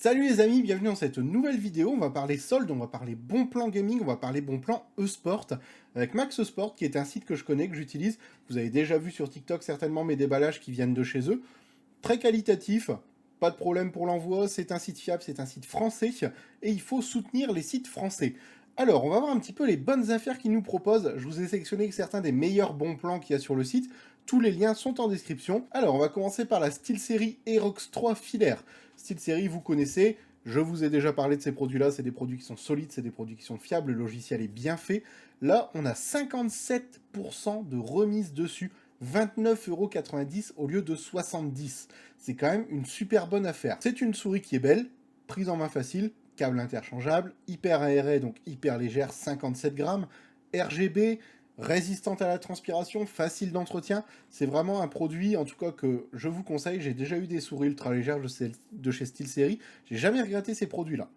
Salut les amis, bienvenue dans cette nouvelle vidéo. On va parler soldes, on va parler bon plan gaming, on va parler bon plan e-sport avec Max Sport qui est un site que je connais, que j'utilise. Vous avez déjà vu sur TikTok certainement mes déballages qui viennent de chez eux. Très qualitatif, pas de problème pour l'envoi, c'est un site fiable, c'est un site français et il faut soutenir les sites français. Alors, on va voir un petit peu les bonnes affaires qu'ils nous proposent. Je vous ai sélectionné certains des meilleurs bons plans qu'il y a sur le site. Tous les liens sont en description. Alors, on va commencer par la SteelSeries Aerox 3 filaire. SteelSeries, vous connaissez, je vous ai déjà parlé de ces produits-là, c'est des produits qui sont solides, c'est des produits qui sont fiables, le logiciel est bien fait. Là, on a 57% de remise dessus, 29,90€ au lieu de 70. C'est quand même une super bonne affaire. C'est une souris qui est belle, prise en main facile, câble interchangeable, hyper aéré, donc hyper légère, 57 grammes, RGB, résistante à la transpiration, facile d'entretien. C'est vraiment un produit, en tout cas, que je vous conseille. J'ai déjà eu des souris ultra légères de chez SteelSeries. J'ai jamais regretté ces produits-là.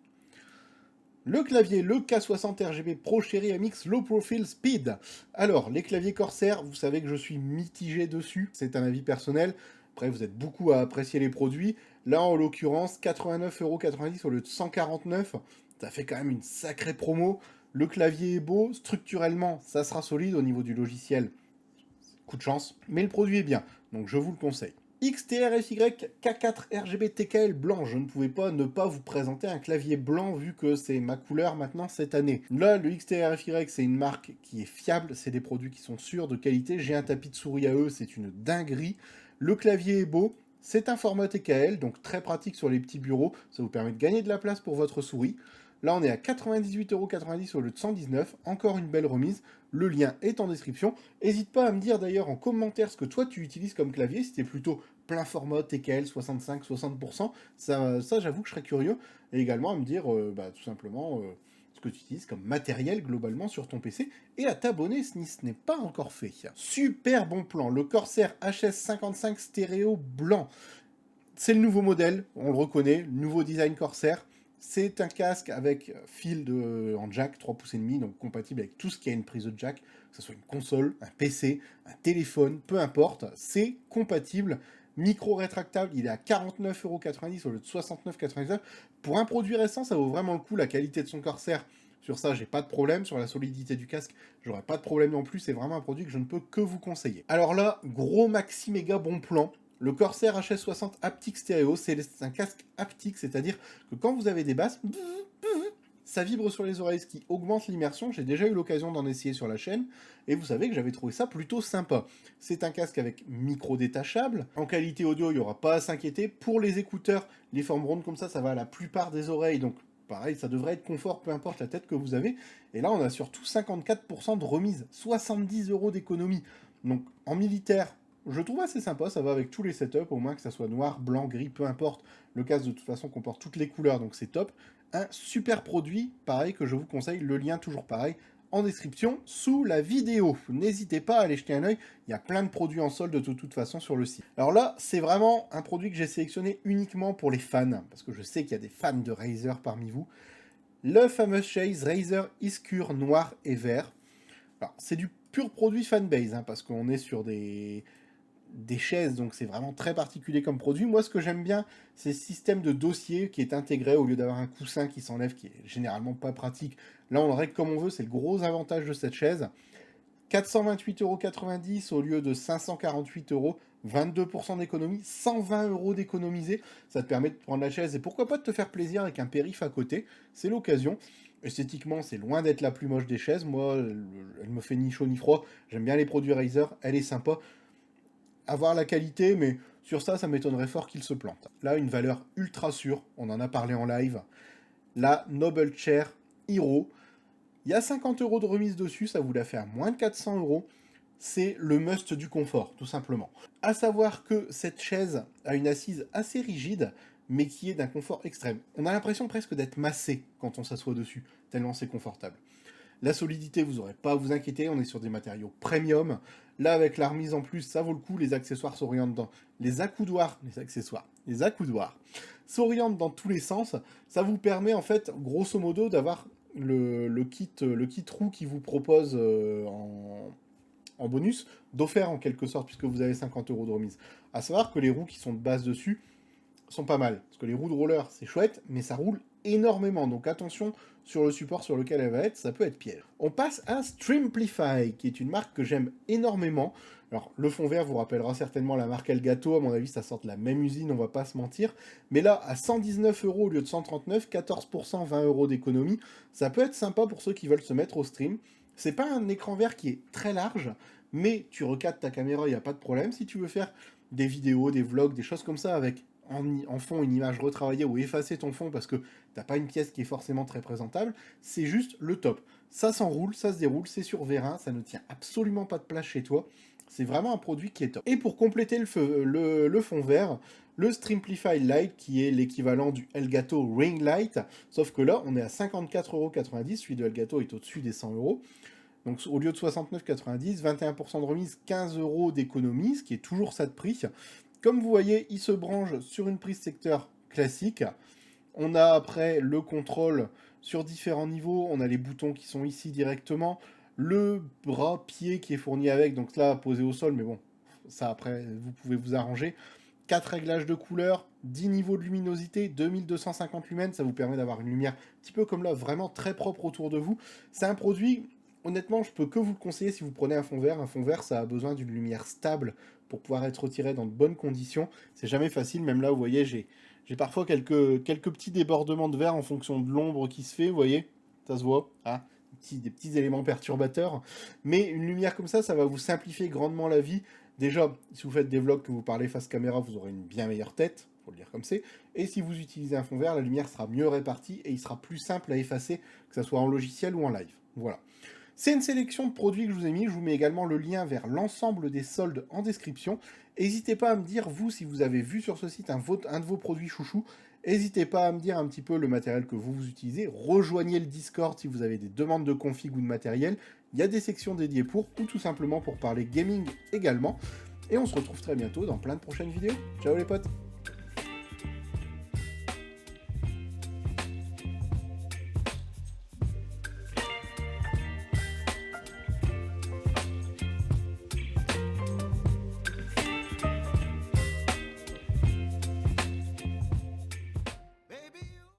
Le clavier, le K60 RGB Pro Cherry MX Low Profile Speed. Alors, les claviers Corsair, vous savez que je suis mitigé dessus, c'est un avis personnel. Après, vous êtes beaucoup à apprécier les produits. Là, en l'occurrence, 89,90€ au lieu de 149. Ça fait quand même une sacrée promo. Le clavier est beau, structurellement, ça sera solide au niveau du logiciel. Coup de chance, mais le produit est bien, donc je vous le conseille. XTRFY K4 RGB TKL blanc, je ne pouvais pas ne pas vous présenter un clavier blanc vu que c'est ma couleur maintenant cette année. Là, le XTRFY, c'est une marque qui est fiable, c'est des produits qui sont sûrs, de qualité. J'ai un tapis de souris à eux, c'est une dinguerie. Le clavier est beau, c'est un format TKL, donc très pratique sur les petits bureaux, ça vous permet de gagner de la place pour votre souris. Là, on est à 98,90€ au lieu de 119, encore une belle remise. Le lien est en description. N'hésite pas à me dire d'ailleurs en commentaire ce que toi tu utilises comme clavier, si t'es plutôt plein format, TKL, 65-60%, ça j'avoue que je serais curieux. Et également à me dire tout simplement ce que tu utilises comme matériel globalement sur ton PC, et à t'abonner si ce n'est pas encore fait. Super bon plan, le Corsair HS55 stéréo blanc. C'est le nouveau modèle, on le reconnaît, le nouveau design Corsair. C'est un casque avec fil en jack 3,5 pouces, donc compatible avec tout ce qui a une prise de jack, que ce soit une console, un PC, un téléphone, peu importe, c'est compatible. Micro rétractable, il est à 49,90€ au lieu de 69,99€. Pour un produit récent, ça vaut vraiment le coup, la qualité de son Corsair. Sur ça, j'ai pas de problème. Sur la solidité du casque, j'aurais pas de problème non plus. C'est vraiment un produit que je ne peux que vous conseiller. Alors là, gros maxi méga bon plan. Le Corsair HS60 Haptic Stereo, c'est un casque haptique, c'est-à-dire que quand vous avez des basses, ça vibre sur les oreilles, ce qui augmente l'immersion. J'ai déjà eu l'occasion d'en essayer sur la chaîne, et vous savez que j'avais trouvé ça plutôt sympa. C'est un casque avec micro détachable. En qualité audio, il n'y aura pas à s'inquiéter. Pour les écouteurs, les formes rondes comme ça va à la plupart des oreilles, donc pareil, ça devrait être confort, peu importe la tête que vous avez. Et là, on a surtout 54% de remise, 70€ d'économie. Donc en militaire, je trouve assez sympa, ça va avec tous les setups, au moins que ça soit noir, blanc, gris, peu importe. Le casque de toute façon comporte toutes les couleurs, donc c'est top. Un super produit, pareil, que je vous conseille, le lien toujours pareil, en description, sous la vidéo. N'hésitez pas à aller jeter un oeil, il y a plein de produits en solde de toute façon sur le site. Alors là, c'est vraiment un produit que j'ai sélectionné uniquement pour les fans, parce que je sais qu'il y a des fans de Razer parmi vous. Le fameux Chaise Razer Iscure noir et vert. Alors, c'est du pur produit fanbase, parce qu'on est sur des chaises, donc c'est vraiment très particulier comme produit. Moi, ce que j'aime bien, c'est ce système de dossier qui est intégré au lieu d'avoir un coussin qui s'enlève, qui est généralement pas pratique. Là, on le règle comme on veut, c'est le gros avantage de cette chaise. 428,90€ au lieu de 548€, 22% d'économie, 120€ d'économiser. Ça te permet de prendre la chaise et pourquoi pas de te faire plaisir avec un périph' à côté. C'est l'occasion. Esthétiquement, c'est loin d'être la plus moche des chaises. Moi, elle me fait ni chaud ni froid. J'aime bien les produits Razer. Elle est sympa. Avoir la qualité, mais sur ça, ça m'étonnerait fort qu'il se plante. Là, une valeur ultra sûre, on en a parlé en live. La Noble Chair Hero. Il y a 50€ de remise dessus, ça vous la fait à moins de 400€. C'est le must du confort, tout simplement. À savoir que cette chaise a une assise assez rigide, mais qui est d'un confort extrême. On a l'impression presque d'être massé quand on s'assoit dessus, tellement c'est confortable. La solidité, vous n'aurez pas à vous inquiéter, on est sur des matériaux premium. Là, avec la remise en plus, ça vaut le coup, les accessoires s'orientent dans... Les accoudoirs s'orientent dans tous les sens. Ça vous permet, en fait, grosso modo, d'avoir le kit roue qui vous propose en bonus, d'offert en quelque sorte, puisque vous avez 50€ de remise. À savoir que les roues qui sont de base dessus sont pas mal. Parce que les roues de roller, c'est chouette, mais ça roule énormément. Donc attention sur le support sur lequel elle va être, ça peut être piège. On passe à Streamplify, qui est une marque que j'aime énormément. Alors, le fond vert vous rappellera certainement la marque Elgato, à mon avis, ça sort de la même usine, on va pas se mentir. Mais là, à 119 € au lieu de 139, 14%, 20 € d'économie, ça peut être sympa pour ceux qui veulent se mettre au stream. C'est pas un écran vert qui est très large, mais tu recadres ta caméra, il n'y a pas de problème. Si tu veux faire des vidéos, des vlogs, des choses comme ça, avec en fond une image retravaillée ou effacer ton fond parce que t'as pas une pièce qui est forcément très présentable, c'est juste le top. Ça s'enroule, ça se déroule, c'est sur vérin, ça ne tient absolument pas de place chez toi. C'est vraiment un produit qui est top. Et pour compléter le fond vert, le Streamplify Lite, qui est l'équivalent du Elgato Ring Light, sauf que là, on est à 54,90 €, celui de Elgato est au-dessus des 100 €. Donc au lieu de 69,90, 21% de remise, 15 € d'économie, ce qui est toujours ça de prix. Comme vous voyez, il se branche sur une prise secteur classique. On a après le contrôle sur différents niveaux. On a les boutons qui sont ici directement. Le bras-pied qui est fourni avec, donc là, posé au sol, mais bon, ça après, vous pouvez vous arranger. 4 réglages de couleur, 10 niveaux de luminosité, 2250 lumens, ça vous permet d'avoir une lumière un petit peu comme là, vraiment très propre autour de vous. C'est un produit, honnêtement, je peux que vous le conseiller si vous prenez un fond vert. Un fond vert, ça a besoin d'une lumière stable pour pouvoir être retiré dans de bonnes conditions. C'est jamais facile, même là, vous voyez, j'ai parfois quelques petits débordements de verre en fonction de l'ombre qui se fait, vous voyez, ça se voit, hein, des petits éléments perturbateurs. Mais une lumière comme ça va vous simplifier grandement la vie. Déjà, si vous faites des vlogs, que vous parlez face caméra, vous aurez une bien meilleure tête, faut le dire comme c'est. Et si vous utilisez un fond vert, la lumière sera mieux répartie et il sera plus simple à effacer, que ce soit en logiciel ou en live. Voilà. C'est une sélection de produits que je vous ai mis. Je vous mets également le lien vers l'ensemble des soldes en description. N'hésitez pas à me dire, vous, si vous avez vu sur ce site un de vos produits chouchous. N'hésitez pas à me dire un petit peu le matériel que vous utilisez. Rejoignez le Discord si vous avez des demandes de config ou de matériel. Il y a des sections dédiées pour, ou tout simplement pour parler gaming également. Et on se retrouve très bientôt dans plein de prochaines vidéos. Ciao les potes!